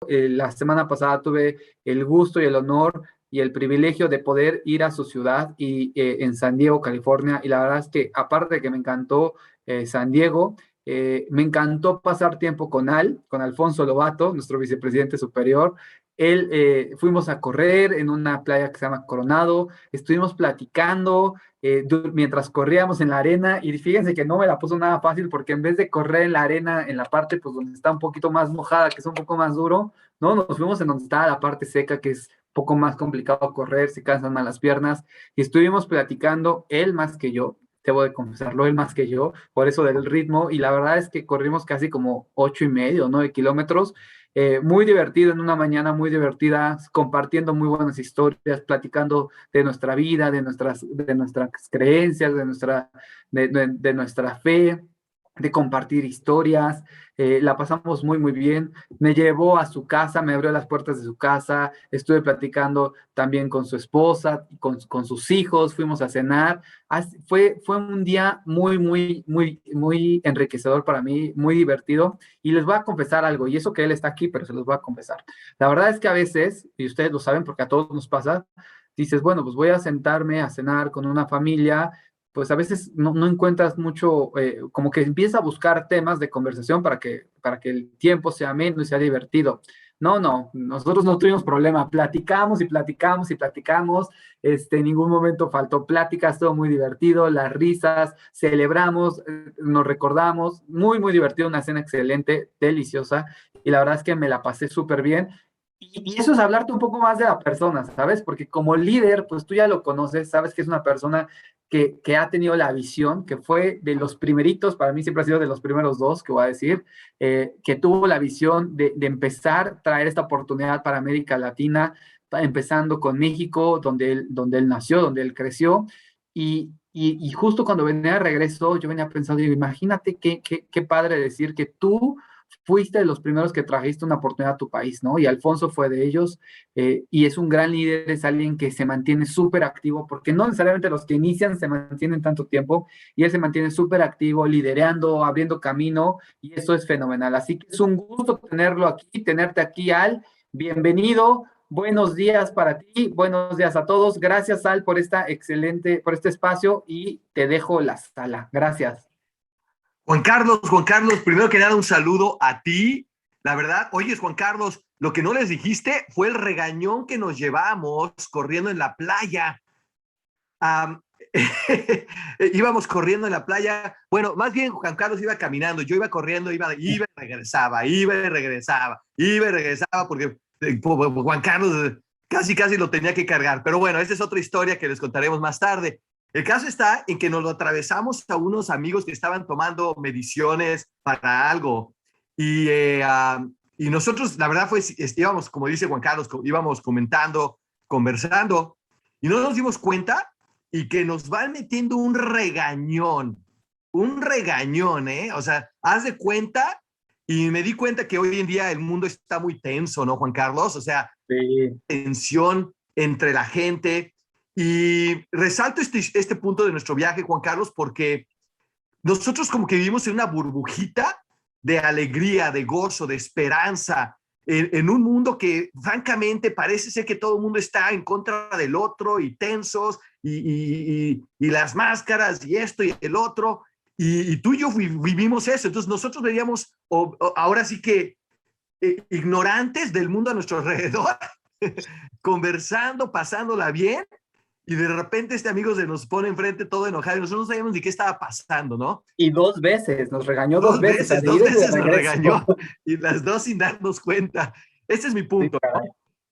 La semana pasada tuve el gusto y el honor y el privilegio de poder ir a su ciudad en San Diego, California. Y la verdad es que aparte de que me encantó San Diego, me encantó pasar tiempo con Alfonso Lobato, nuestro vicepresidente superior. Fuimos a correr en una playa que se llama Coronado, estuvimos platicando mientras corríamos en la arena y fíjense que no me la puso nada fácil porque en vez de correr en la arena, en la parte pues donde está un poquito más mojada, que es un poco más duro, no, nos fuimos en donde está la parte seca, que es un poco más complicado correr, se cansan más las piernas y estuvimos platicando, él más que yo, debo de confesarlo, él más que yo, por eso del ritmo y la verdad es que corrimos casi como 8.5, 9 kilómetros. Muy divertido en una mañana muy divertida, compartiendo muy buenas historias, platicando de nuestra vida, de nuestras creencias, de nuestra fe, de compartir historias. La pasamos muy, muy bien. Me llevó a su casa, me abrió las puertas de su casa, estuve platicando también con su esposa, con sus hijos, fuimos a cenar. Fue un día muy, muy, muy, muy enriquecedor para mí, muy divertido. Y les voy a confesar algo, y eso que él está aquí, pero se los voy a confesar. La verdad es que a veces, y ustedes lo saben porque a todos nos pasa, dices, bueno, pues voy a sentarme a cenar con una familia, pues a veces no encuentras mucho, como que empiezas a buscar temas de conversación para que el tiempo sea ameno y sea divertido. No, no, nosotros no tuvimos problema, platicamos y platicamos y platicamos, en ningún momento faltó plática, estuvo muy divertido, las risas, celebramos, nos recordamos, muy, muy divertido, una cena excelente, deliciosa, y la verdad es que me la pasé súper bien. Y eso es hablarte un poco más de la persona, ¿sabes? Porque como líder, pues tú ya lo conoces, sabes que es una persona que ha tenido la visión, que fue de los primeritos, para mí siempre ha sido de los primeros dos, que voy a decir, que tuvo la visión de empezar a traer esta oportunidad para América Latina, empezando con México, donde él nació, donde él creció, y justo cuando venía de regreso, yo venía pensando, digo, imagínate qué padre decir que tú fuiste de los primeros que trajiste una oportunidad a tu país, ¿no? Y Alfonso fue de ellos, y es un gran líder, es alguien que se mantiene súper activo, porque no necesariamente los que inician se mantienen tanto tiempo, y él se mantiene súper activo, liderando, abriendo camino, y eso es fenomenal. Así que es un gusto tenerlo aquí, tenerte aquí, Al. Bienvenido, buenos días para ti, buenos días a todos. Gracias, Al, por este espacio, y te dejo la sala. Gracias. Juan Carlos, primero que nada un saludo a ti. La verdad, oyes, Juan Carlos, lo que no les dijiste fue el regañón que nos llevamos corriendo en la playa. Um, íbamos corriendo en la playa. Bueno, más bien Juan Carlos iba caminando, yo iba corriendo, iba y regresaba, iba y regresaba, iba y regresaba, porque Juan Carlos casi lo tenía que cargar. Pero bueno, esa es otra historia que les contaremos más tarde. El caso está en que nos lo atravesamos a unos amigos que estaban tomando mediciones para algo. Y nosotros, la verdad, íbamos, como dice Juan Carlos, íbamos comentando, conversando, y no nos dimos cuenta y que nos van metiendo un regañón, ¿eh? O sea, haz de cuenta, y me di cuenta que hoy en día el mundo está muy tenso, ¿no, Juan Carlos? O sea, Sí. tensión entre la gente. Y resalto este punto de nuestro viaje, Juan Carlos, porque nosotros como que vivimos en una burbujita de alegría, de gozo, de esperanza, en un mundo que francamente parece ser que todo el mundo está en contra del otro y tensos y las máscaras y esto y el otro. Y tú y yo vivimos eso. Entonces nosotros veríamos ahora sí que ignorantes del mundo a nuestro alrededor, conversando, pasándola bien, y de repente este amigo se nos pone enfrente todo enojado y nosotros no sabíamos ni qué estaba pasando, ¿no? Y dos veces, nos regañó dos veces, a de Dos ida y de veces nos regreso. regañó y las dos sin darnos cuenta. Ese es mi Sí, punto, ¿no? caray.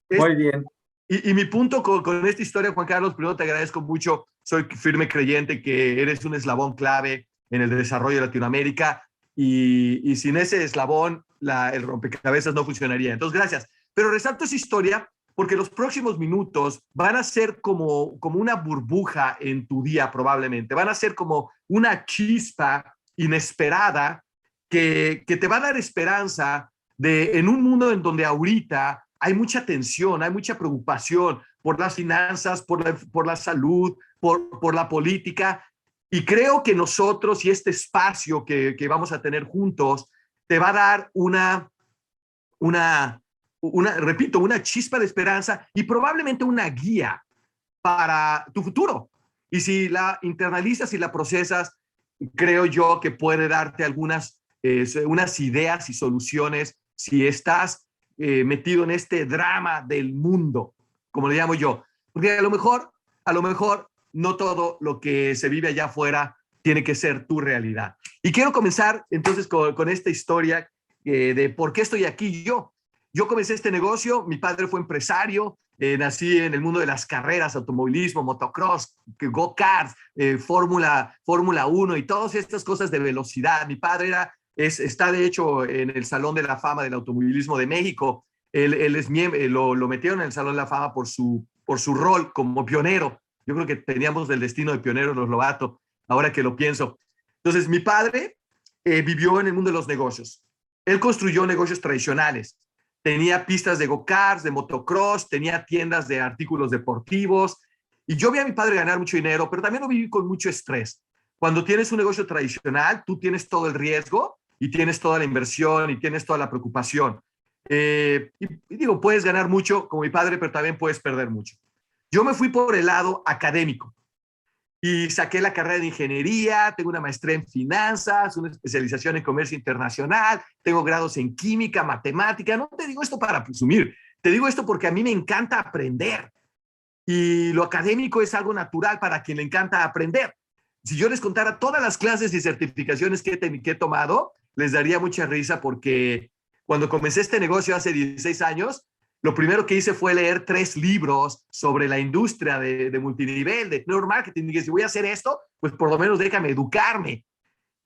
Es, Muy bien. y mi punto con esta historia, Juan Carlos, primero te agradezco mucho. Soy firme creyente que eres un eslabón clave en el desarrollo de Latinoamérica y sin ese eslabón el rompecabezas no funcionaría. Entonces, gracias. Pero resalto esa historia porque los próximos minutos van a ser como una burbuja en tu día probablemente. Van a ser como una chispa inesperada que te va a dar esperanza en un mundo en donde ahorita hay mucha tensión, hay mucha preocupación por las finanzas, por la salud, por la política. Y creo que nosotros y este espacio que vamos a tener juntos te va a dar una repito, una chispa de esperanza y probablemente una guía para tu futuro. Y si la internalizas y la procesas, creo yo que puede darte unas ideas y soluciones si estás metido en este drama del mundo, como le llamo yo. Porque a lo mejor no todo lo que se vive allá afuera tiene que ser tu realidad. Y quiero comenzar entonces con esta historia de por qué estoy aquí yo. Yo comencé este negocio, mi padre fue empresario, nací en el mundo de las carreras, automovilismo, motocross, go-karts, Fórmula 1 y todas estas cosas de velocidad. Mi padre está de hecho en el Salón de la Fama del Automovilismo de México. Él es miembro, lo metieron en el Salón de la Fama por su rol como pionero. Yo creo que teníamos el destino de pioneros los Lobato, ahora que lo pienso. Entonces, mi padre vivió en el mundo de los negocios. Él construyó negocios tradicionales. Tenía pistas de go-karts, de motocross, tenía tiendas de artículos deportivos. Y yo vi a mi padre ganar mucho dinero, pero también lo viví con mucho estrés. Cuando tienes un negocio tradicional, tú tienes todo el riesgo y tienes toda la inversión y tienes toda la preocupación. Y digo, puedes ganar mucho como mi padre, pero también puedes perder mucho. Yo me fui por el lado académico y saqué la carrera de ingeniería, tengo una maestría en finanzas, una especialización en comercio internacional, tengo grados en química, matemática. No te digo esto para presumir, te digo esto porque a mí me encanta aprender y lo académico es algo natural para quien le encanta aprender. Si yo les contara todas las clases y certificaciones que he tomado, les daría mucha risa porque cuando comencé este negocio hace 16 años, lo primero que hice fue leer 3 libros sobre la industria de multinivel, de network marketing. Y dije, si voy a hacer esto, pues por lo menos déjame educarme.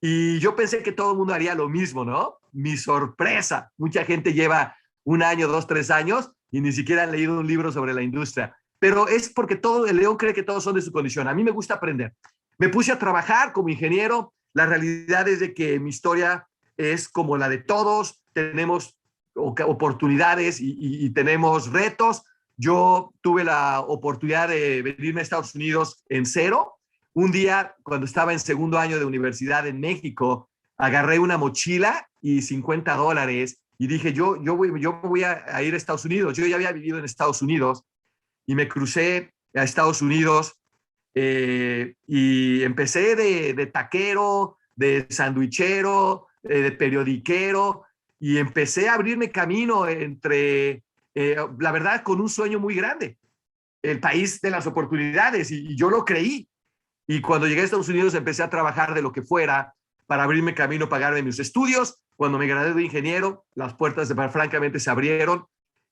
Y yo pensé que todo el mundo haría lo mismo, ¿no? Mi sorpresa, mucha gente lleva 1 año, 2, 3 años y ni siquiera han leído un libro sobre la industria. Pero es porque el león cree que todos son de su condición. A mí me gusta aprender. Me puse a trabajar como ingeniero. La realidad es de que mi historia es como la de todos. Tenemos oportunidades y tenemos retos. Yo tuve la oportunidad de venirme a Estados Unidos en cero. Un día, cuando estaba en segundo año de universidad en México, agarré una mochila y $50 y dije, yo me voy a ir a Estados Unidos. Yo ya había vivido en Estados Unidos y me crucé a Estados Unidos y empecé de taquero, de sandwichero, de periodiquero, y empecé a abrirme camino la verdad, con un sueño muy grande, el país de las oportunidades, y yo lo creí. Y cuando llegué a Estados Unidos empecé a trabajar de lo que fuera para abrirme camino, pagarme mis estudios. Cuando me gradué de ingeniero, las puertas francamente se abrieron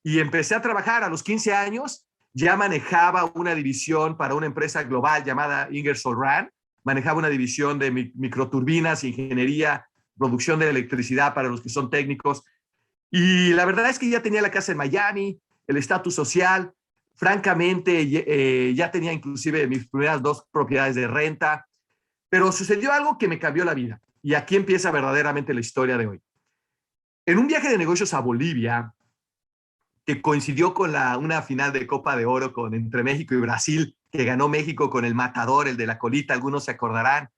y empecé a trabajar a los 15 años. Ya manejaba una división para una empresa global llamada Ingersoll Rand. Manejaba una división de microturbinas, ingeniería, producción de electricidad para los que son técnicos. Y la verdad es que ya tenía la casa en Miami, el estatus social. Francamente, ya tenía inclusive mis primeras 2 propiedades de renta. Pero sucedió algo que me cambió la vida. Y aquí empieza verdaderamente la historia de hoy. En un viaje de negocios a Bolivia, que coincidió con una final de Copa de Oro entre México y Brasil, que ganó México con el matador, el de la colita, algunos se acordarán.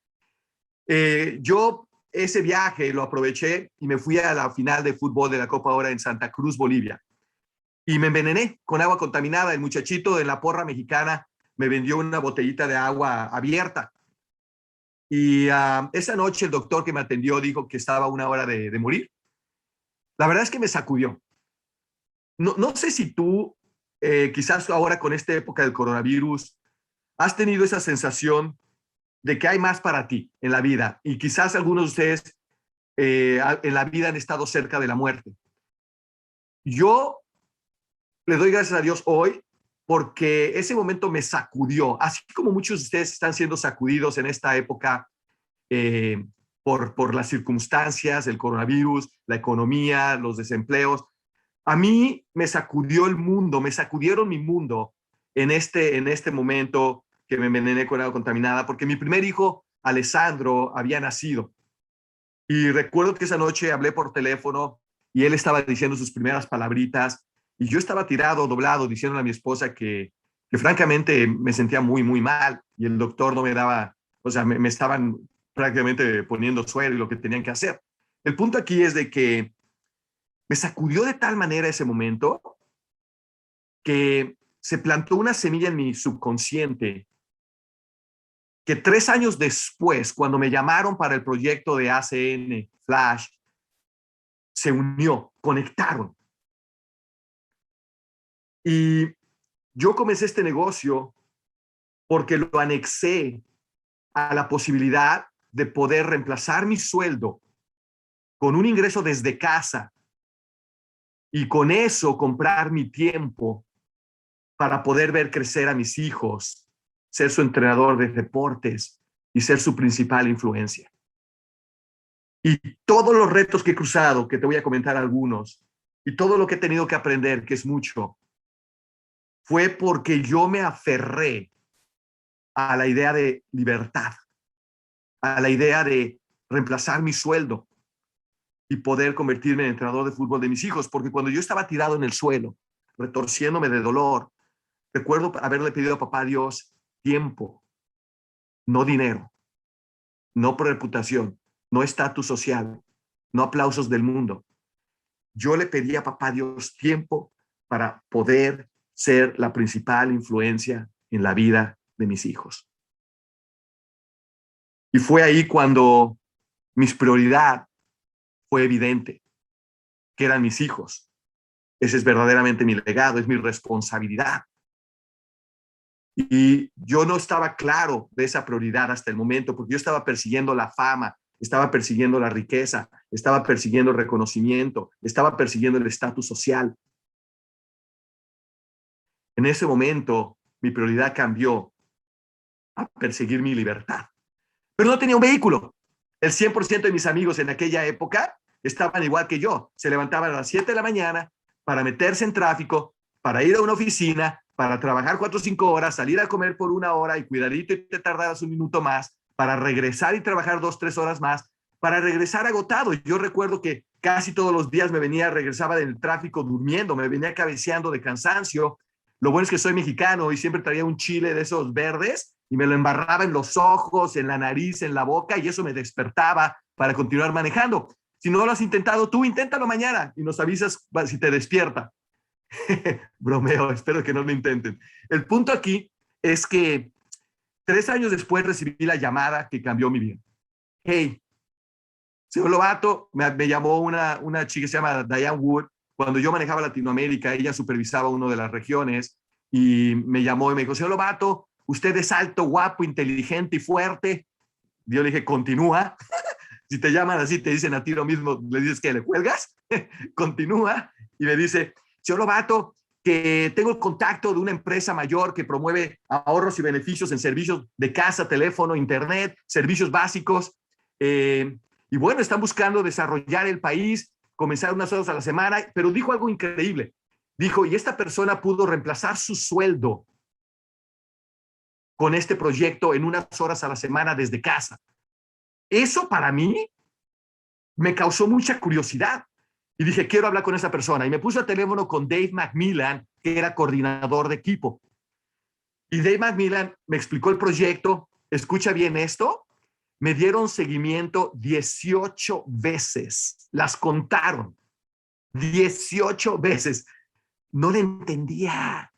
Yo ese viaje lo aproveché y me fui a la final de fútbol de la Copa Oro en Santa Cruz, Bolivia. Y me envenené con agua contaminada. El muchachito de la porra mexicana me vendió una botellita de agua abierta. Y esa noche el doctor que me atendió dijo que estaba a 1 hora de morir. La verdad es que me sacudió. No sé si tú, quizás ahora con esta época del coronavirus, has tenido esa sensación de que hay más para ti en la vida y quizás algunos de ustedes en la vida han estado cerca de la muerte. Yo le doy gracias a Dios hoy porque ese momento me sacudió, así como muchos de ustedes están siendo sacudidos en esta época por las circunstancias, el coronavirus, la economía, los desempleos. A mí me sacudió el mundo, me sacudieron mi mundo en este momento que me envenené con agua contaminada, porque mi primer hijo, Alessandro, había nacido. Y recuerdo que esa noche hablé por teléfono y él estaba diciendo sus primeras palabritas y yo estaba tirado, doblado, diciéndole a mi esposa que francamente me sentía muy, muy mal y el doctor no me daba, o sea, me estaban prácticamente poniendo suero y lo que tenían que hacer. El punto aquí es de que me sacudió de tal manera ese momento que se plantó una semilla en mi subconsciente que 3 años después, cuando me llamaron para el proyecto de ACN Flash, se unió, conectaron. Y yo comencé este negocio porque lo anexé a la posibilidad de poder reemplazar mi sueldo con un ingreso desde casa y con eso comprar mi tiempo para poder ver crecer a mis hijos, ser su entrenador de deportes y ser su principal influencia. Y todos los retos que he cruzado, que te voy a comentar algunos, y todo lo que he tenido que aprender, que es mucho, fue porque yo me aferré a la idea de libertad, a la idea de reemplazar mi sueldo y poder convertirme en entrenador de fútbol de mis hijos, porque cuando yo estaba tirado en el suelo, retorciéndome de dolor, recuerdo haberle pedido a papá Dios tiempo, no dinero, no reputación, no estatus social, no aplausos del mundo. Yo le pedí a papá Dios tiempo para poder ser la principal influencia en la vida de mis hijos. Y fue ahí cuando mi prioridad fue evidente, que eran mis hijos. Ese es verdaderamente mi legado, es mi responsabilidad. Y yo no estaba claro de esa prioridad hasta el momento, porque yo estaba persiguiendo la fama, estaba persiguiendo la riqueza, estaba persiguiendo el reconocimiento, estaba persiguiendo el estatus social. En ese momento, mi prioridad cambió a perseguir mi libertad. Pero no tenía un vehículo. El 100% de mis amigos en aquella época estaban igual que yo. Se levantaban a las 7 de la mañana para meterse en tráfico, para ir a una oficina, para trabajar 4 o 5 horas, salir a comer por 1 hora y cuidadito y te tardaras 1 minuto más, para regresar y trabajar 2 o 3 horas más, para regresar agotado. Yo recuerdo que casi todos los días regresaba del tráfico durmiendo, me venía cabeceando de cansancio. Lo bueno es que soy mexicano y siempre traía un chile de esos verdes y me lo embarraba en los ojos, en la nariz, en la boca, y eso me despertaba para continuar manejando. Si no lo has intentado tú, inténtalo mañana y nos avisas si te despierta. Bromeo, espero que no lo intenten. El punto aquí es que 3 años después recibí la llamada que cambió mi vida. Hey, señor Lobato, me llamó una chica que se llama Diane Wood. Cuando yo manejaba Latinoamérica, ella supervisaba una de las regiones y me llamó y me dijo, señor Lobato, usted es alto, guapo, inteligente y fuerte. Yo le dije, continúa. Si te llaman así, te dicen a ti lo mismo, le dices que le cuelgas. Continúa. Y me dice, señor Lobato, que tengo el contacto de una empresa mayor que promueve ahorros y beneficios en servicios de casa, teléfono, internet, servicios básicos. Y bueno, están buscando desarrollar el país, comenzar unas horas a la semana, pero dijo algo increíble. Dijo, y esta persona pudo reemplazar su sueldo con este proyecto en unas horas a la semana desde casa. Eso para mí me causó mucha curiosidad. Y dije, quiero hablar con esa persona. Y me puse al teléfono con Dave McMillan, que era coordinador de equipo. Y Dave McMillan me explicó el proyecto. Escucha bien esto. Me dieron seguimiento 18 veces. Las contaron. 18 veces. No le entendía.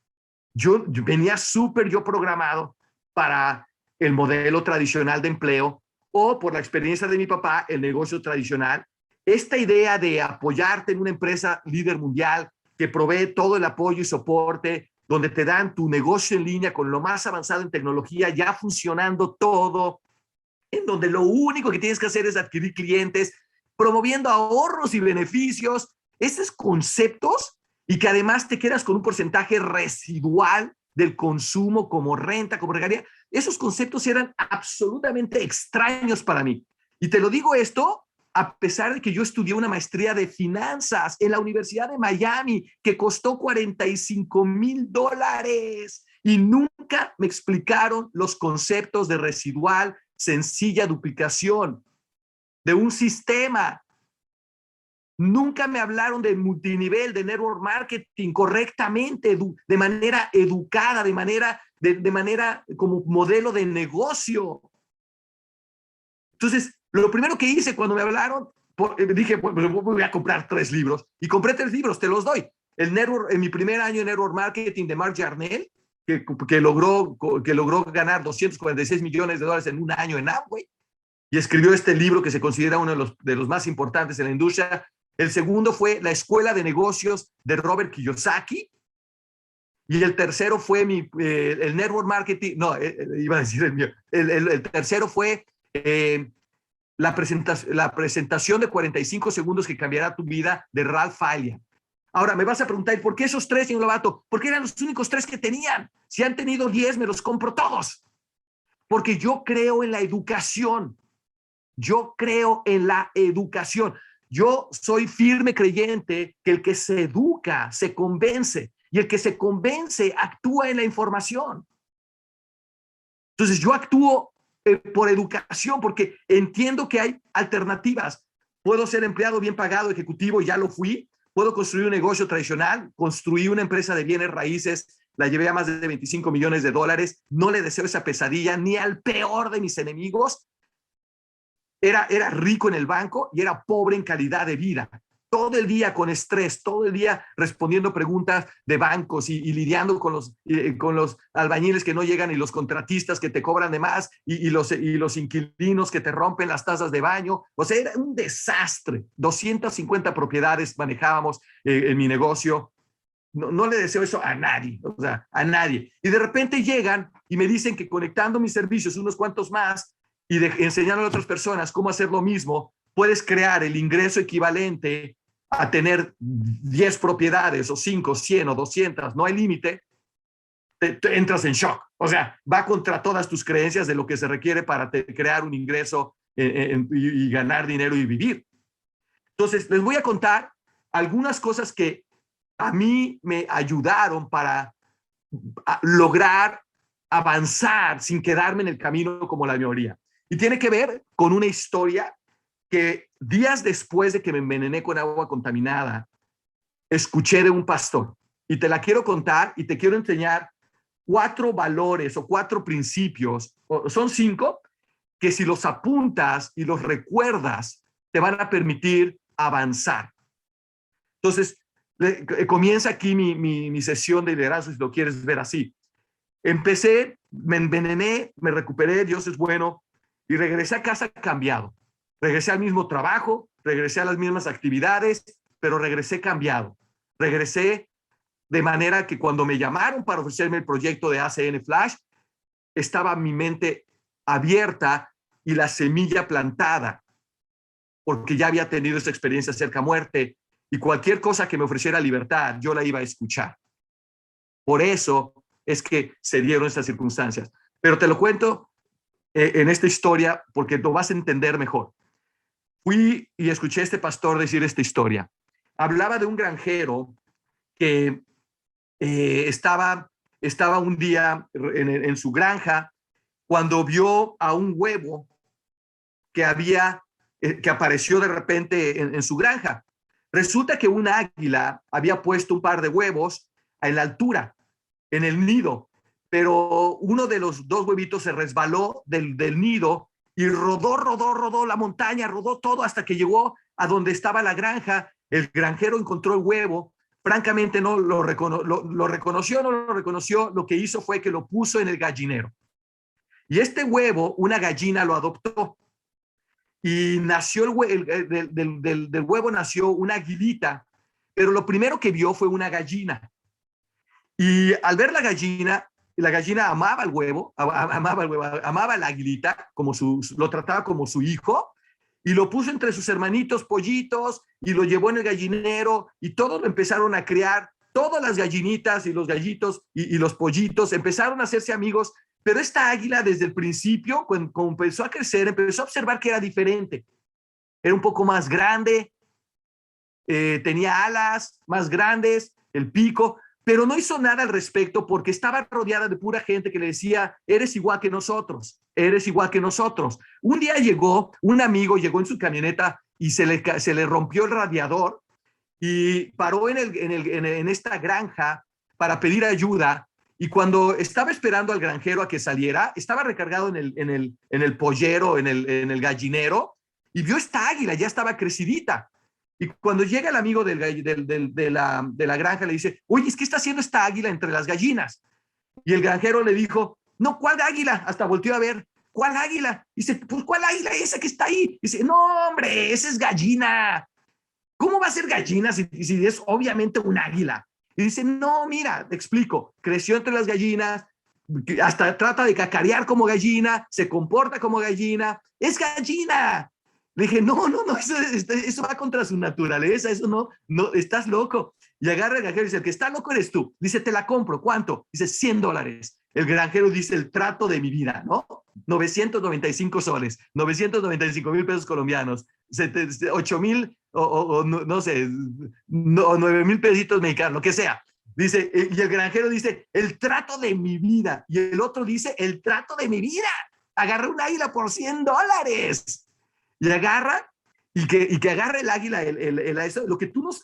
Yo venía súper yo programado para el modelo tradicional de empleo o por la experiencia de mi papá, el negocio tradicional. Esta idea de apoyarte en una empresa líder mundial que provee todo el apoyo y soporte, donde te dan tu negocio en línea con lo más avanzado en tecnología, ya funcionando todo, en donde lo único que tienes que hacer es adquirir clientes, promoviendo ahorros y beneficios, esos conceptos, y que además te quedas con un porcentaje residual del consumo como renta, como regalía. Esos conceptos eran absolutamente extraños para mí. Y te lo digo esto a pesar de que yo estudié una maestría de finanzas en la Universidad de Miami, que costó $45,000 y nunca me explicaron los conceptos de residual, sencilla duplicación, de un sistema. Nunca me hablaron de multinivel, de network marketing correctamente, de manera educada, de manera como modelo de negocio. Entonces, lo primero que hice cuando me hablaron, dije, pues voy a comprar 3 libros. Y compré 3 libros, te los doy. En mi primer año en Network Marketing de Mark Yarnell, que logró ganar $246 millones en un año en Amway, y escribió este libro que se considera uno de los más importantes en la industria. El segundo fue La Escuela de Negocios de Robert Kiyosaki. Y el tercero fue el Network Marketing, no, iba a decir el mío. El tercero fue la presentación de 45 segundos que cambiará tu vida de Ralph Fiallia. Ahora, me vas a preguntar, ¿por qué esos 3, señor Lobato? Porque eran los únicos 3 que tenían. Si han tenido 10, me los compro todos. Porque yo creo en la educación. Yo creo en la educación. Yo soy firme creyente que el que se educa se convence, y el que se convence actúa en la información. Entonces yo actúo por educación, porque entiendo que hay alternativas. Puedo ser empleado bien pagado, ejecutivo, ya lo fui. Puedo construir un negocio tradicional, construí una empresa de bienes raíces, la llevé a más de $25 millones. No le deseo esa pesadilla ni al peor de mis enemigos. Era rico en el banco y era pobre en calidad de vida. Todo el día con estrés, todo el día respondiendo preguntas de bancos y lidiando con los albañiles que no llegan y los contratistas que te cobran de más y los inquilinos que te rompen las tazas de baño. O sea, era un desastre. 250 propiedades manejábamos en mi negocio. No le deseo eso a nadie, o sea, a nadie. Y de repente llegan y me dicen que conectando mis servicios, unos cuantos más, y enseñando a otras personas cómo hacer lo mismo, puedes crear el ingreso equivalente a tener 10 propiedades o 5, 100 o 200, no hay límite. Te entras en shock. O sea, va contra todas tus creencias de lo que se requiere para crear un ingreso y ganar dinero y vivir. Entonces, les voy a contar algunas cosas que a mí me ayudaron para lograr avanzar sin quedarme en el camino como la mayoría. Y tiene que ver con una historia que días después de que me envenené con agua contaminada, escuché de un pastor. Y te la quiero contar y te quiero enseñar 4 valores o 4 principios, son 5, que si los apuntas y los recuerdas, te van a permitir avanzar. Entonces, comienza aquí mi sesión de liderazgo, si lo quieres ver así. Empecé, me envenené, me recuperé, Dios es bueno, y regresé a casa cambiado. Regresé al mismo trabajo, regresé a las mismas actividades, pero regresé cambiado. Regresé de manera que cuando me llamaron para ofrecerme el proyecto de ACN Flash, estaba mi mente abierta y la semilla plantada, porque ya había tenido esta experiencia cerca muerte, y cualquier cosa que me ofreciera libertad, yo la iba a escuchar. Por eso es que se dieron estas circunstancias. Pero te lo cuento en esta historia porque lo vas a entender mejor. Fui y escuché a este pastor decir esta historia. Hablaba de un granjero que estaba un día en su granja cuando vio a un huevo que apareció de repente en su granja. Resulta que un águila había puesto un par de huevos en la altura, en el nido, pero uno de los 2 huevitos se resbaló del nido y rodó la montaña, rodó todo hasta que llegó a donde estaba la granja. El granjero encontró el huevo, francamente no lo reconoció, no lo reconoció, lo que hizo fue que lo puso en el gallinero. Y este huevo, una gallina lo adoptó. Y nació del huevo nació una aguilita, pero lo primero que vio fue una gallina. Y al ver la gallina amaba el huevo, amaba la aguilita, lo trataba como su hijo, y lo puso entre sus hermanitos pollitos, y lo llevó en el gallinero, y todos lo empezaron a criar. Todas las gallinitas y los gallitos y los pollitos empezaron a hacerse amigos. Pero esta águila desde el principio, cuando empezó a crecer, empezó a observar que era diferente. Era un poco más grande, tenía alas más grandes, el pico, pero no hizo nada al respecto porque estaba rodeada de pura gente que le decía, eres igual que nosotros, eres igual que nosotros. Un día un amigo llegó en su camioneta y se le rompió el radiador y paró en esta granja para pedir ayuda. Y cuando estaba esperando al granjero a que saliera, estaba recargado en el pollero, en el gallinero, y vio esta águila, ya estaba crecidita. Y cuando llega el amigo de la granja, le dice, oye, es que está haciendo esta águila entre las gallinas. Y el granjero le dijo, no, ¿cuál águila? Hasta volteó a ver, ¿cuál águila? Dice, pues, ¿cuál águila esa que está ahí? Dice, no, hombre, esa es gallina. ¿Cómo va a ser gallina si es obviamente un águila? Y dice, no, mira, te explico, creció entre las gallinas, hasta trata de cacarear como gallina, se comporta como gallina, es gallina. Le dije, no, no, no, eso va contra su naturaleza, eso no, no, estás loco. Y agarra el granjero y dice, el que está loco eres tú. Dice, te la compro, ¿cuánto? Dice, $100. El granjero dice, el trato de mi vida, ¿no? 995 soles, 995,000 pesos colombianos, 8,000 o no sé, 9,000 pesitos mexicanos, lo que sea. Dice, y el granjero dice, el trato de mi vida. Y el otro dice, el trato de mi vida. Agarré un águila por $100. Y agarra, y que agarra el águila.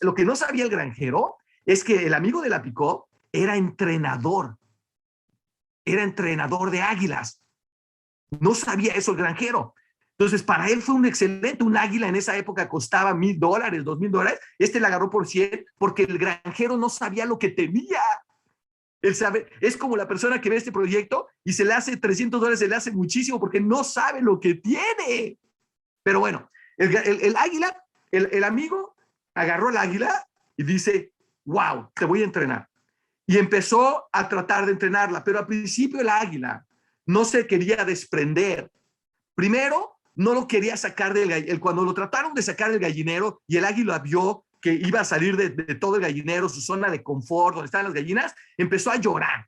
Lo que no sabía el granjero es que el amigo de la picó era entrenador de águilas. No sabía eso el granjero. Entonces, para él fue un excelente. Un águila en esa época costaba $1,000, $2,000. Este le agarró por 100 porque el granjero no sabía lo que tenía. Él sabe, es como la persona que ve este proyecto y se le hace $300, se le hace muchísimo porque no sabe lo que tiene. Pero bueno, el águila, el amigo agarró el águila y dice, wow, te voy a entrenar. Y empezó a tratar de entrenarla, pero al principio el águila no se quería desprender. Primero, no lo quería sacar cuando lo trataron de sacar del gallinero y el águila vio que iba a salir de todo el gallinero, su zona de confort, donde estaban las gallinas, empezó a llorar.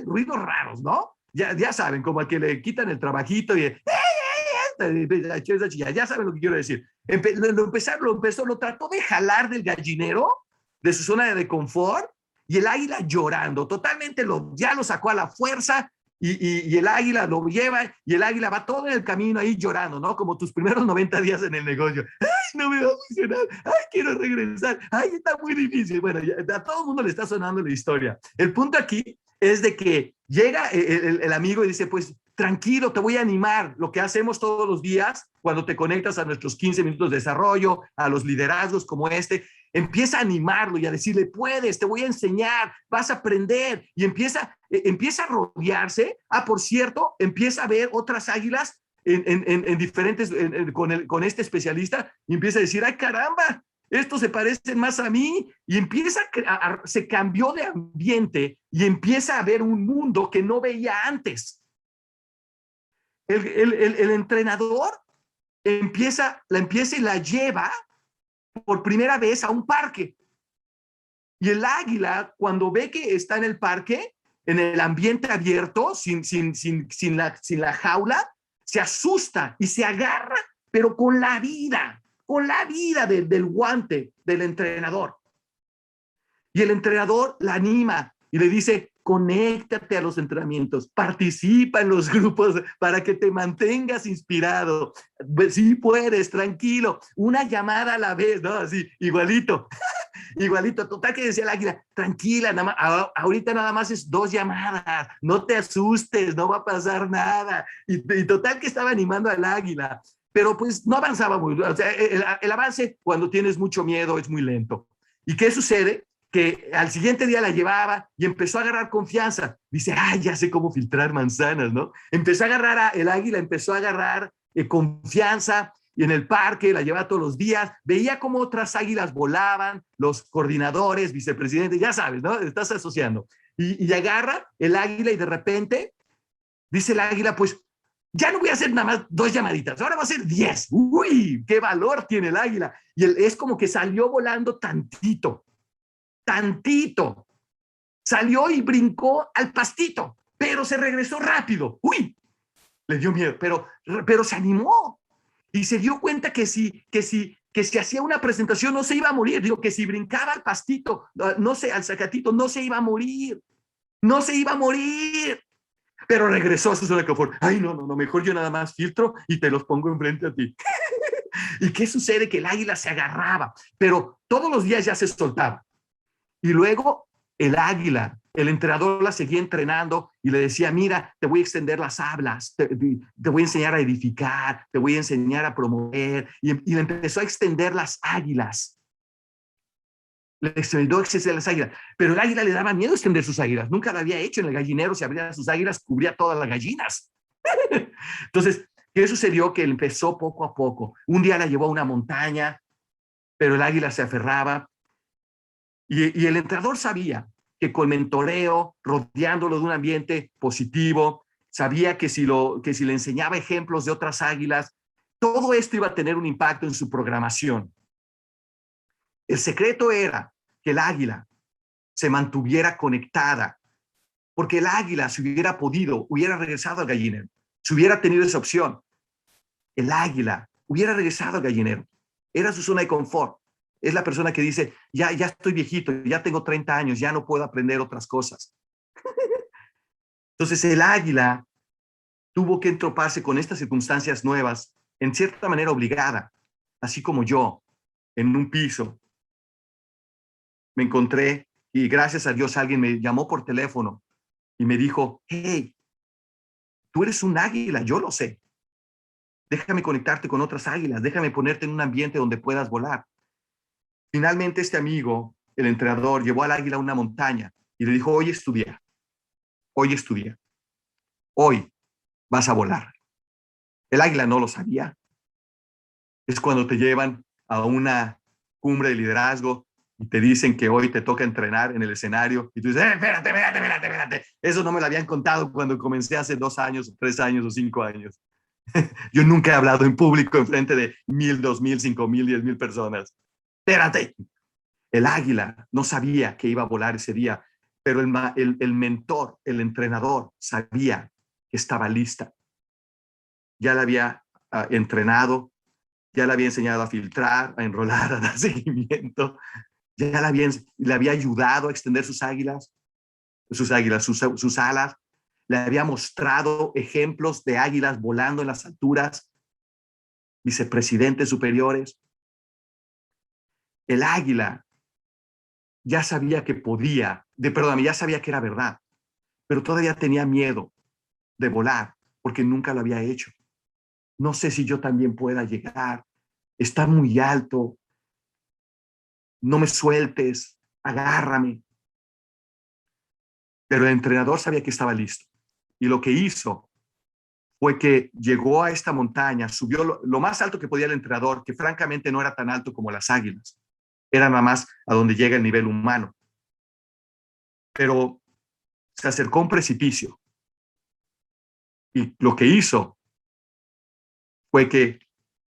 Ruidos raros, ¿no? Ya saben, como al que le quitan el trabajito y ya saben lo que quiero decir. Lo trató de jalar del gallinero, de su zona de confort, y el águila llorando, totalmente ya lo sacó a la fuerza, y el águila lo lleva, y el águila va todo en el camino ahí llorando, ¿no? Como tus primeros 90 días en el negocio. ¡Ay, no me va a funcionar! ¡Ay, quiero regresar! ¡Ay, está muy difícil! Bueno, a todo el mundo le está sonando la historia. El punto aquí es de que llega el amigo y dice, pues, tranquilo, te voy a animar. Lo que hacemos todos los días cuando te conectas a nuestros 15 minutos de desarrollo, a los liderazgos como este, empieza a animarlo y a decirle, puedes, te voy a enseñar, vas a aprender, y empieza a rodearse. Por cierto, empieza a ver otras águilas en diferentes, con este especialista, y empieza a decir, ay caramba, estos se parecen más a mí, y se cambió de ambiente y empieza a ver un mundo que no veía antes. El entrenador empieza y la lleva por primera vez a un parque. Y el águila, cuando ve que está en el parque, en el ambiente abierto, sin la jaula, se asusta y se agarra, pero con la vida del guante del entrenador. Y el entrenador la anima y le dice, conéctate a los entrenamientos, participa en los grupos para que te mantengas inspirado. Sí puedes, tranquilo, una llamada a la vez, ¿no? Así, igualito. Igualito, total que decía el águila, tranquila, ahorita nada más es 2 llamadas, no te asustes, no va a pasar nada. Y total que estaba animando al águila, pero pues no avanzaba muy, o sea, el avance cuando tienes mucho miedo es muy lento. ¿Y qué sucede? Que al siguiente día la llevaba y empezó a agarrar confianza. Dice, ya sé cómo filtrar manzanas, ¿no? Empezó a agarrar, el águila empezó a agarrar confianza, y en el parque la llevaba todos los días, veía cómo otras águilas volaban, los coordinadores, vicepresidentes, ya sabes, ¿no? Estás asociando. Y agarra el águila y de repente dice el águila, pues ya no voy a hacer nada más 2 llamaditas, ahora va a ser 10. ¡Uy! ¡Qué valor tiene el águila! Y es como que salió volando tantito. Salió y brincó al pastito, pero se regresó rápido. ¡Uy! Le dio miedo, pero se animó. Y se dio cuenta que si hacía una presentación no se iba a morir. Digo, que si brincaba al pastito, no sé, al zacatito, no se iba a morir. No se iba a morir. Pero regresó a su zona de confort. Ay, no, mejor yo nada más filtro y te los pongo enfrente a ti. ¿Y qué sucede? Que el águila se agarraba, pero todos los días ya se soltaba. Y luego el águila el entrenador la seguía entrenando y le decía, mira, te voy a extender las hablas, te voy a enseñar a edificar, te voy a enseñar a promover. Y le empezó a extender las águilas. Le extendió a extender las águilas. Pero el águila le daba miedo extender sus águilas. Nunca lo había hecho en el gallinero. Si abría sus águilas, cubría todas las gallinas. Entonces, ¿qué sucedió? Que él empezó poco a poco. Un día la llevó a una montaña, pero el águila se aferraba. Y el entrenador sabía que con mentoreo, rodeándolo de un ambiente positivo, sabía que si le enseñaba ejemplos de otras águilas, todo esto iba a tener un impacto en su programación. El secreto era que el águila se mantuviera conectada, porque el águila, si hubiera podido, hubiera regresado al gallinero. Si hubiera tenido esa opción, el águila hubiera regresado al gallinero. Era su zona de confort. Es la persona que dice, ya estoy viejito, ya tengo 30 años, ya no puedo aprender otras cosas. Entonces el águila tuvo que entroparse con estas circunstancias nuevas, en cierta manera obligada, así como yo, en un piso. Me encontré y gracias a Dios alguien me llamó por teléfono y me dijo, hey, tú eres un águila, yo lo sé. Déjame conectarte con otras águilas, déjame ponerte en un ambiente donde puedas volar. Finalmente este amigo, el entrenador, llevó al águila a una montaña y le dijo, hoy estudia, hoy vas a volar. El águila no lo sabía. Es cuando te llevan a una cumbre de liderazgo y te dicen que hoy te toca entrenar en el escenario y tú dices, espérate. Eso no me lo habían contado cuando comencé hace 2 años, 3 años o 5 años. Yo nunca he hablado en público en frente de 1,000, 2,000, 5,000, 10,000 personas. Espérate. El águila no sabía que iba a volar ese día, pero el mentor, el entrenador, sabía que estaba lista. Ya la había entrenado, ya la había enseñado a filtrar, a enrolar, a dar seguimiento, ya le había ayudado a extender sus alas, le había mostrado ejemplos de águilas volando en las alturas, vicepresidentes superiores. El águila ya sabía que ya sabía que era verdad, pero todavía tenía miedo de volar porque nunca lo había hecho. No sé si yo también pueda llegar, está muy alto, no me sueltes, agárrame. Pero el entrenador sabía que estaba listo y lo que hizo fue que llegó a esta montaña, subió lo más alto que podía el entrenador, que francamente no era tan alto como las águilas, era nada más a donde llega el nivel humano. Pero se acercó a un precipicio y lo que hizo fue que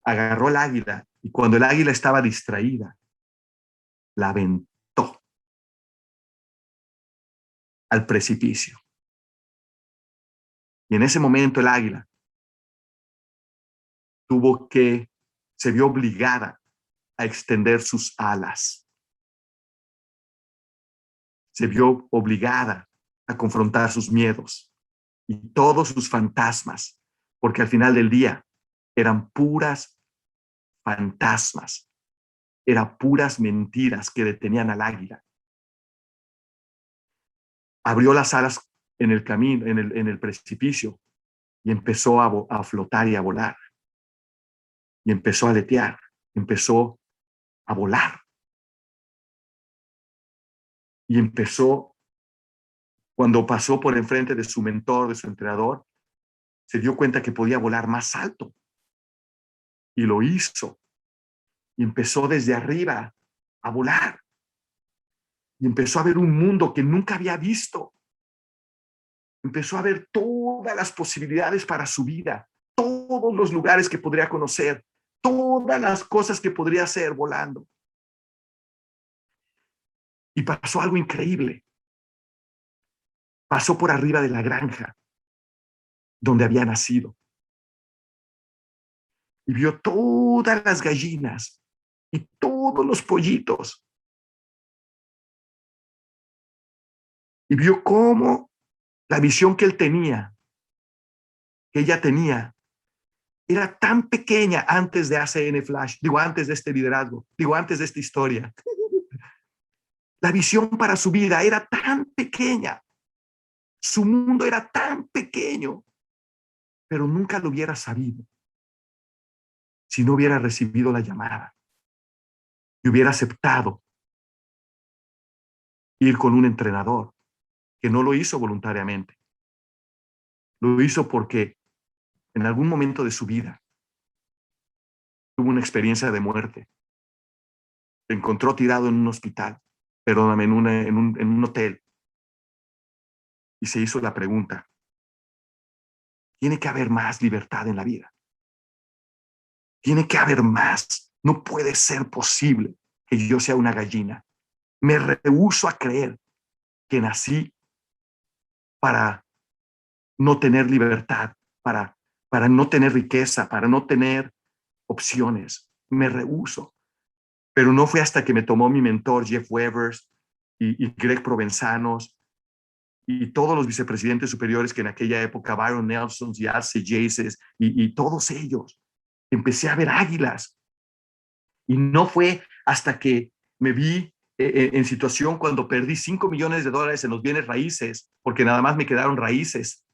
agarró el águila y cuando el águila estaba distraída, la aventó al precipicio. Y en ese momento el águila se vio obligada a extender sus alas. Se vio obligada a confrontar sus miedos y todos sus fantasmas, porque al final del día eran puras fantasmas, eran puras mentiras que detenían al águila. Abrió las alas en el camino, en el precipicio, y empezó a flotar y a volar. Y empezó a aletear, empezó a volar. Y cuando pasó por enfrente de su mentor, de su entrenador, se dio cuenta que podía volar más alto. Y lo hizo. Y empezó desde arriba a volar. Y empezó a ver un mundo que nunca había visto. Empezó a ver todas las posibilidades para su vida, todos los lugares que podría conocer, todas las cosas que podría hacer volando. Y pasó algo increíble. Pasó por arriba de la granja donde había nacido. Y vio todas las gallinas y todos los pollitos. Y vio cómo la visión que ella tenía, era tan pequeña antes de ACN Flash, antes de este liderazgo, antes de esta historia. La visión para su vida era tan pequeña. Su mundo era tan pequeño, pero nunca lo hubiera sabido si no hubiera recibido la llamada y hubiera aceptado ir con un entrenador que no lo hizo voluntariamente. Lo hizo porque en algún momento de su vida tuvo una experiencia de muerte. Se encontró tirado en un hospital, perdóname, en un hotel, y se hizo la pregunta: tiene que haber más libertad en la vida. Tiene que haber más. No puede ser posible que yo sea una gallina. Me rehúso a creer que nací para no tener libertad, para no tener riqueza, para no tener opciones. Me rehúso. Pero no fue hasta que me tomó mi mentor Jeff Webers y Greg Provenzanos y todos los vicepresidentes superiores que en aquella época, Byron Nelson y Arce Jaces y todos ellos, empecé a ver águilas. Y no fue hasta que me vi en situación cuando perdí $5 millones en los bienes raíces, porque nada más me quedaron raíces,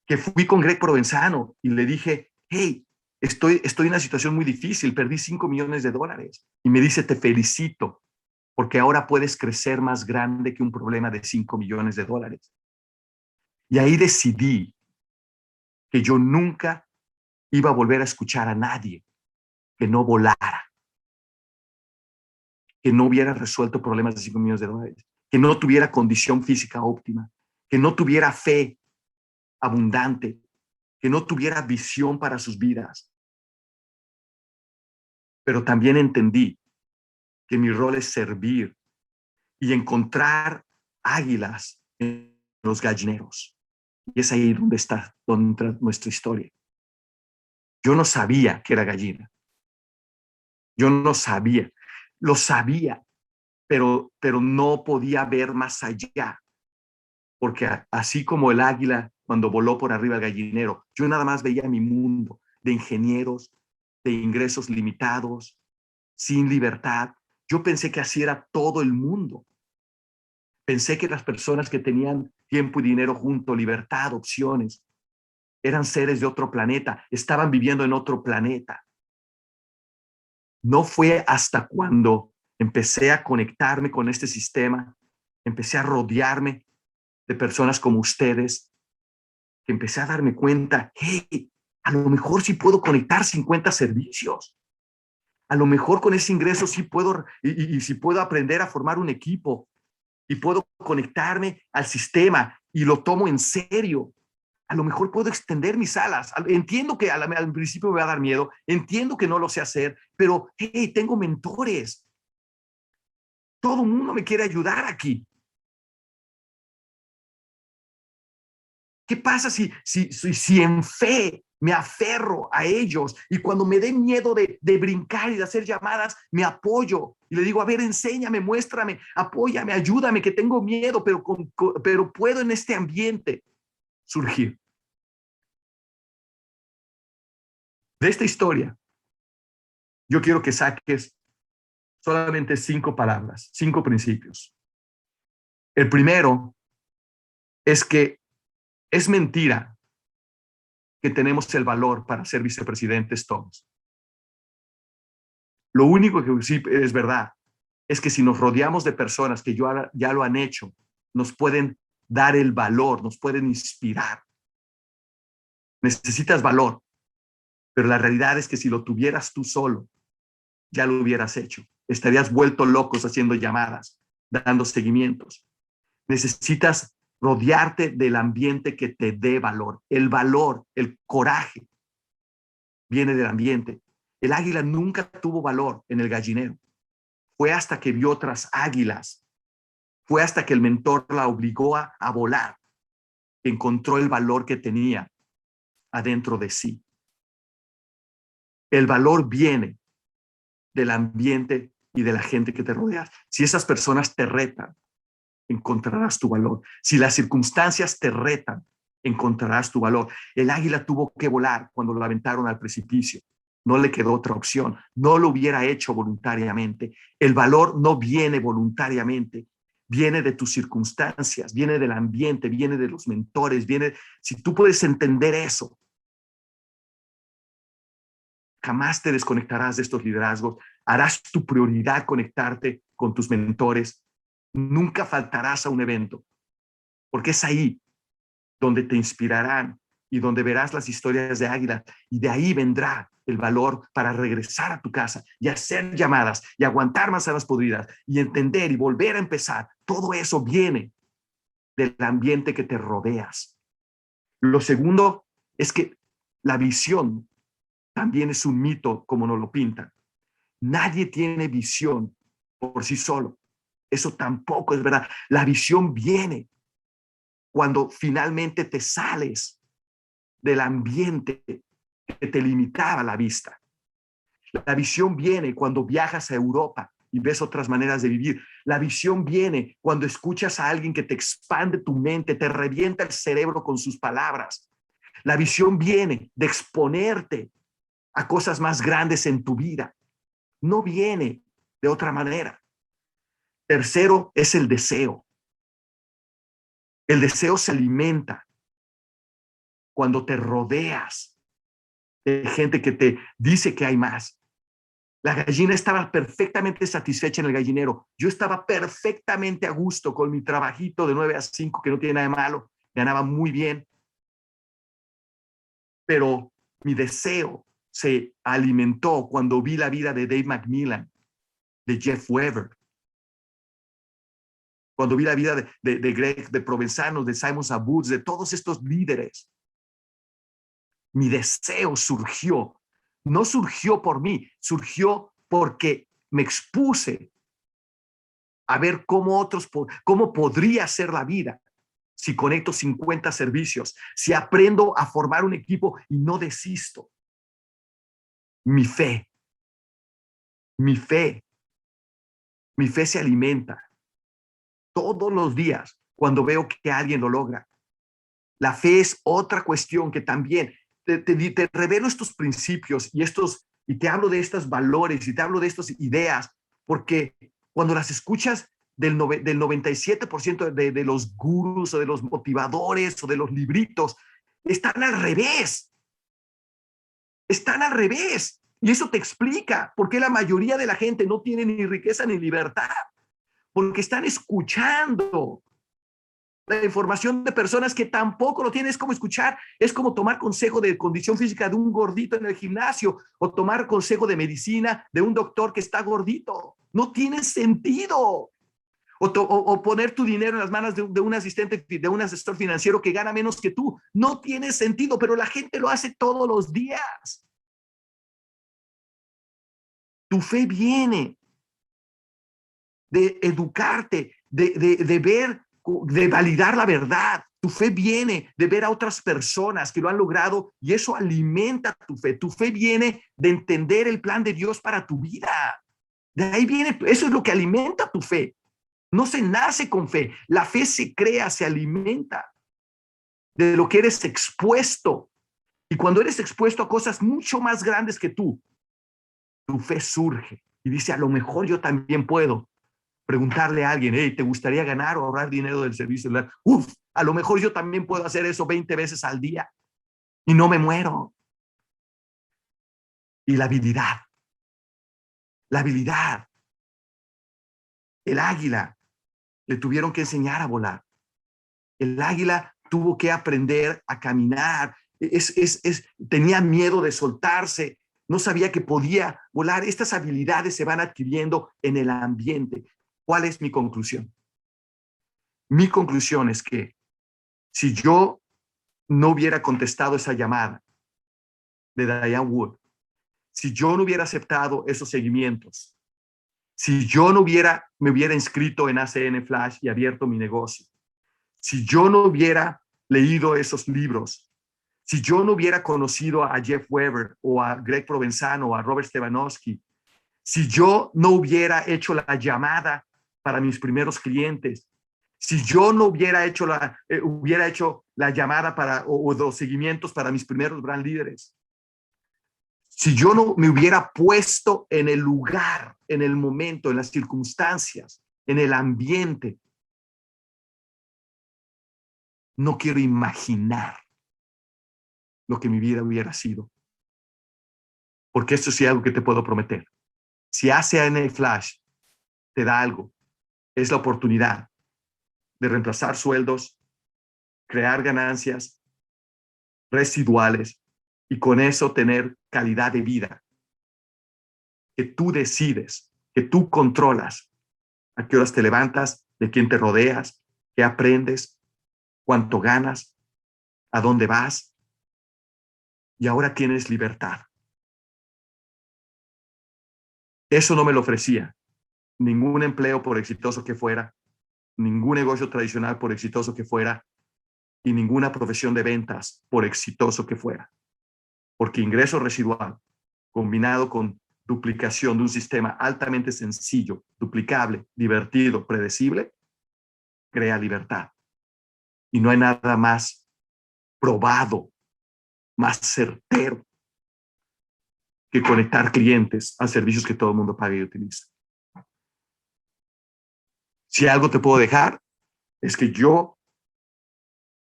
que fui con Greg Provenzano y le dije: hey, estoy en una situación muy difícil, perdí $5 millones. Y me dice: te felicito, porque ahora puedes crecer más grande que un problema de $5 millones. Y ahí decidí que yo nunca iba a volver a escuchar a nadie que no volara, que no hubiera resuelto problemas de $5 millones, que no tuviera condición física óptima, que no tuviera fe abundante, que no tuviera visión para sus vidas. Pero también entendí que mi rol es servir y encontrar águilas en los gallineros. Y es ahí donde está nuestra historia. Yo no sabía que era gallina. Yo no sabía. Lo sabía, pero no podía ver más allá. Porque así como el águila cuando voló por arriba del gallinero, yo nada más veía mi mundo de ingenieros, de ingresos limitados, sin libertad. Yo pensé que así era todo el mundo. Pensé que las personas que tenían tiempo y dinero junto, libertad, opciones, eran seres de otro planeta, estaban viviendo en otro planeta. No fue hasta cuando empecé a conectarme con este sistema, empecé a rodearme de personas como ustedes, que empecé a darme cuenta: hey, a lo mejor sí puedo conectar 50 servicios. A lo mejor con ese ingreso sí puedo, y sí puedo aprender a formar un equipo y puedo conectarme al sistema y lo tomo en serio. A lo mejor puedo extender mis alas. Entiendo que al principio me va a dar miedo, entiendo que no lo sé hacer, pero hey, tengo mentores. Todo el mundo me quiere ayudar aquí. ¿Qué pasa si en fe me aferro a ellos y cuando me dé miedo de brincar y de hacer llamadas, me apoyo y le digo: a ver, enséñame, muéstrame, apóyame, ayúdame, que tengo miedo, pero puedo en este ambiente surgir? De esta historia, yo quiero que saques solamente 5 palabras, 5 principios. El primero es que es mentira que tenemos el valor para ser vicepresidentes todos. Lo único que sí es verdad es que si nos rodeamos de personas que ya lo han hecho, nos pueden dar el valor, nos pueden inspirar. Necesitas valor, pero la realidad es que si lo tuvieras tú solo, ya lo hubieras hecho. Estarías vuelto locos haciendo llamadas, dando seguimientos. Necesitas rodearte del ambiente que te dé valor. El valor, el coraje, viene del ambiente. El águila nunca tuvo valor en el gallinero. Fue hasta que vio otras águilas, fue hasta que el mentor la obligó a volar, que encontró el valor que tenía adentro de sí. El valor viene del ambiente y de la gente que te rodea. Si esas personas te retan, encontrarás tu valor. Si las circunstancias te retan, encontrarás tu valor. El águila tuvo que volar cuando lo aventaron al precipicio. No le quedó otra opción. No lo hubiera hecho voluntariamente. El valor no viene voluntariamente. viene de tus circunstancias, viene del ambiente, viene de los mentores, si tú puedes entender eso, jamás te desconectarás de estos liderazgos, harás tu prioridad conectarte con tus mentores, nunca faltarás a un evento, porque es ahí donde te inspirarán y donde verás las historias de Águila, y de ahí vendrá el valor para regresar a tu casa y hacer llamadas y aguantar manzanas podridas y entender y volver a empezar. Todo eso viene del ambiente que te rodeas. Lo segundo es que la visión también es un mito como nos lo pintan. Nadie tiene visión por sí solo. Eso tampoco es verdad. La visión viene cuando finalmente te sales del ambiente que te limitaba la vista. La visión viene cuando viajas a Europa y ves otras maneras de vivir. La visión viene cuando escuchas a alguien que te expande tu mente, te revienta el cerebro con sus palabras. La visión viene de exponerte a cosas más grandes en tu vida. No viene de otra manera. Tercero es el deseo. El deseo se alimenta cuando te rodeas de gente que te dice que hay más. La gallina estaba perfectamente satisfecha en el gallinero. Yo estaba perfectamente a gusto con mi trabajito de 9 a 5, que no tiene nada de malo. Ganaba muy bien. Pero mi deseo se alimentó cuando vi la vida de Dave McMillan, de Jeff Weber, cuando vi la vida de Greg, de Provenzano, de Simon Sabuts, de todos estos líderes. Mi deseo surgió. No surgió por mí, surgió porque me expuse a ver cómo podría ser la vida si conecto 50 servicios, si aprendo a formar un equipo y no desisto. Mi fe, mi fe, mi fe se alimenta todos los días cuando veo que alguien lo logra. La fe es otra cuestión que también te revelo estos principios y te hablo de estos valores y te hablo de estas ideas, porque cuando las escuchas del 97% de los gurús o de los motivadores o de los libritos, están al revés. Están al revés. Y eso te explica por qué la mayoría de la gente no tiene ni riqueza ni libertad. Porque están escuchando la información de personas que tampoco lo tienen. Es como escuchar, es como tomar consejo de condición física de un gordito en el gimnasio o tomar consejo de medicina de un doctor que está gordito. No tiene sentido. O poner tu dinero en las manos de un asistente, de un asesor financiero que gana menos que tú. No tiene sentido, pero la gente lo hace todos los días. Tu fe viene de educarte, de ver, de validar la verdad. Tu fe viene de ver a otras personas que lo han logrado y eso alimenta tu fe. Tu fe viene de entender el plan de Dios para tu vida. De ahí viene, eso es lo que alimenta tu fe. No se nace con fe. La fe se crea, se alimenta de lo que eres expuesto. Y cuando eres expuesto a cosas mucho más grandes que tú, tu fe surge y dice, a lo mejor yo también puedo. Preguntarle a alguien, hey, ¿te gustaría ganar o ahorrar dinero del servicio? Uf, a lo mejor yo también puedo hacer eso 20 veces al día y no me muero. Y la habilidad. El águila le tuvieron que enseñar a volar. El águila tuvo que aprender a caminar. Tenía miedo de soltarse. No sabía que podía volar. Estas habilidades se van adquiriendo en el ambiente. ¿Cuál es mi conclusión? Mi conclusión es que si yo no hubiera contestado esa llamada de Diane Wood, si yo no hubiera aceptado esos seguimientos, si yo no me hubiera inscrito en ACN Flash y abierto mi negocio, si yo no hubiera leído esos libros, si yo no hubiera conocido a Jeff Weber o a Greg Provenzano o a Robert Stefanowski, si yo no hubiera hecho la llamada para mis primeros clientes, si yo no hubiera hecho la llamada o los seguimientos para mis primeros brand líderes, si yo no me hubiera puesto en el lugar, en el momento, en las circunstancias, en el ambiente No quiero imaginar lo que mi vida hubiera sido. Porque esto sí es algo que te puedo prometer. Si ACN Flash te da algo, es la oportunidad de reemplazar sueldos, crear ganancias residuales y con eso tener calidad de vida. Que tú decides, que tú controlas a qué horas te levantas, de quién te rodeas, qué aprendes, cuánto ganas, a dónde vas. Y ahora tienes libertad. Eso no me lo ofrecía ningún empleo por exitoso que fuera, ningún negocio tradicional por exitoso que fuera y ninguna profesión de ventas por exitoso que fuera. Porque ingreso residual combinado con duplicación de un sistema altamente sencillo, duplicable, divertido, predecible, crea libertad. Y no hay nada más probado, más certero que conectar clientes a servicios que todo el mundo paga y utiliza. Si algo te puedo dejar, es que yo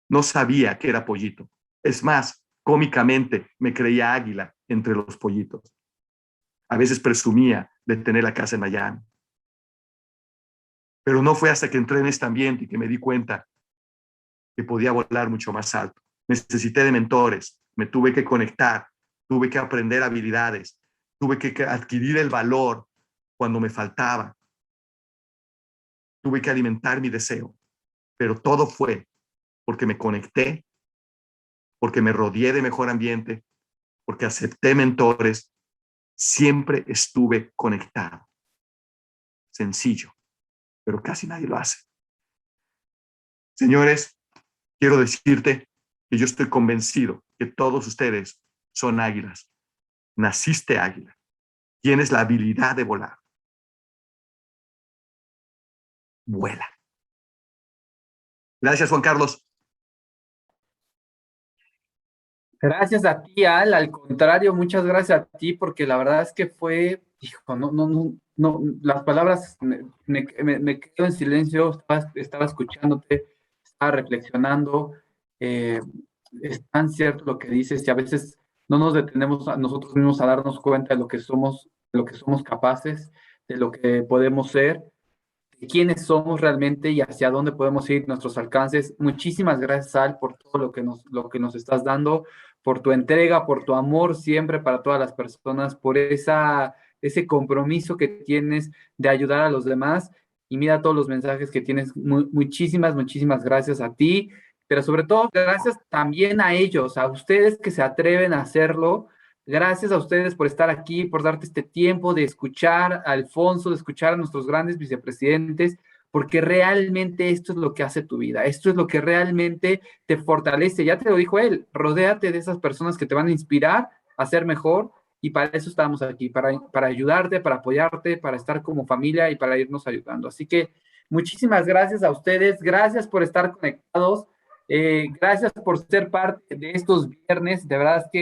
no sabía que era pollito. Es más, cómicamente me creía águila entre los pollitos. A veces presumía de tener la casa en Miami. Pero no fue hasta que entré en este ambiente y que me di cuenta que podía volar mucho más alto. Necesité de mentores, me tuve que conectar, tuve que aprender habilidades, tuve que adquirir el valor cuando me faltaba, tuve que alimentar mi deseo, pero todo fue porque me conecté, porque me rodeé de mejor ambiente, porque acepté mentores, siempre estuve conectado. Sencillo, pero casi nadie lo hace. Señores, quiero decirte que yo estoy convencido que todos ustedes son águilas. Naciste águila. Tienes la habilidad de volar. Vuela. Gracias, Juan Carlos. Gracias a ti, Al. Al contrario, muchas gracias a ti, porque la verdad es que fue, hijo, no, las palabras me quedo en silencio, estaba escuchándote, estaba reflexionando. eh, es tan cierto lo que dices y a veces no nos detenemos a nosotros mismos a darnos cuenta de lo que somos capaces, de lo que podemos ser, de quiénes somos realmente y hacia dónde podemos ir, nuestros alcances. Muchísimas gracias, Al, por todo lo que nos estás dando, por tu entrega, por tu amor siempre para todas las personas, por ese compromiso que tienes de ayudar a los demás. Y mira todos los mensajes que tienes. Muchísimas gracias a ti, pero sobre todo gracias también a ellos, a ustedes que se atreven a hacerlo. Gracias a ustedes por estar aquí, por darte este tiempo de escuchar a Alfonso, de escuchar a nuestros grandes vicepresidentes, porque realmente esto es lo que hace tu vida, esto es lo que realmente te fortalece. Ya te lo dijo él, rodéate de esas personas que te van a inspirar a ser mejor y para eso estamos aquí, para ayudarte, para apoyarte, para estar como familia y para irnos ayudando. Así que muchísimas gracias a ustedes, gracias por estar conectados, gracias por ser parte de estos viernes, de verdad es que